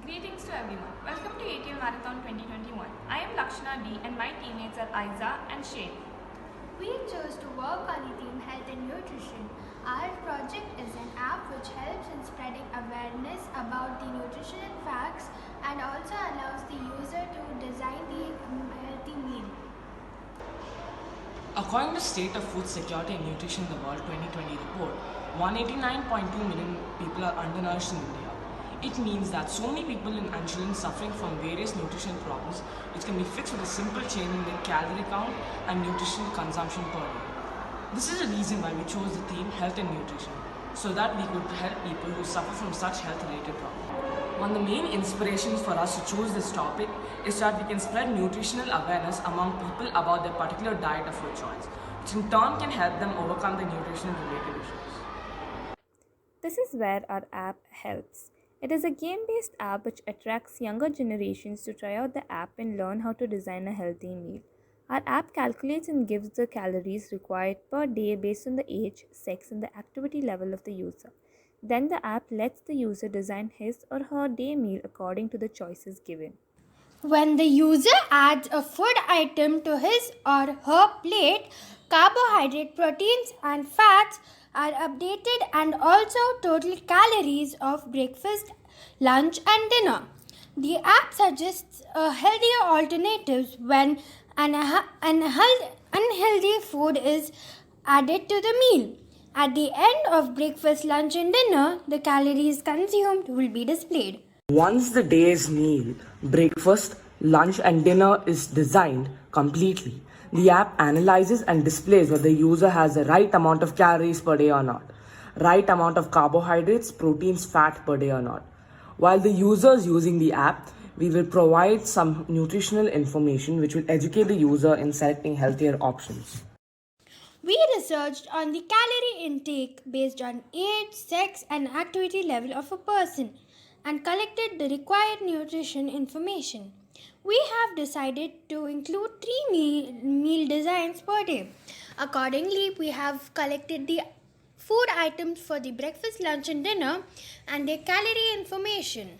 Greetings to everyone. Welcome to ATL Marathon 2021. I am Lakshana D and my teammates are Aiza and Shane. We chose to work on the theme health and nutrition. Our project is an app which helps in spreading awareness about the nutritional facts and also allows the user to design the healthy meal. According to State of Food Security and Nutrition in the World 2020 report, 189.2 million people are undernourished in India. It means that so many people and children suffering from various nutritional problems which can be fixed with a simple change in their calorie count and nutritional consumption per day. This is the reason why we chose the theme health and nutrition, so that we could help people who suffer from such health related problems. One of the main inspirations for us to choose this topic is that we can spread nutritional awareness among people about their particular diet of food choice, which in turn can help them overcome the nutritional related issues. This is where our app helps. It is a game-based app which attracts younger generations to try out the app and learn how to design a healthy meal. Our app calculates and gives the calories required per day based on the age, sex, and the activity level of the user. Then the app lets the user design his or her day meal according to the choices given. When the user adds a food item to his or her plate, carbohydrate, proteins, and fats are updated and also total calories of breakfast, lunch, and dinner. The app suggests healthier alternatives when unhealthy food is added to the meal. At the end of breakfast, lunch, and dinner, the calories consumed will be displayed. Once the day's meal, breakfast, lunch, and dinner is designed completely, the app analyzes and displays whether the user has the right amount of calories per day or not, right amount of carbohydrates, proteins, fat per day or not. While the user is using the app, we will provide some nutritional information which will educate the user in selecting healthier options. We researched on the calorie intake based on age, sex, and activity level of a person and collected the required nutrition information. We have decided to include 3 meal designs per day. Accordingly, we have collected the food items for the breakfast, lunch, and dinner and their calorie information.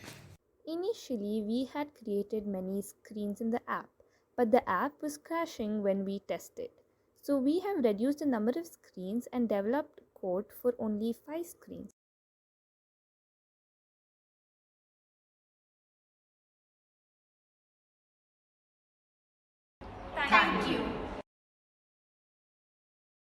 Initially, we had created many screens in the app, but the app was crashing when we tested. So we have reduced the number of screens and developed code for only 5 screens. Thank you.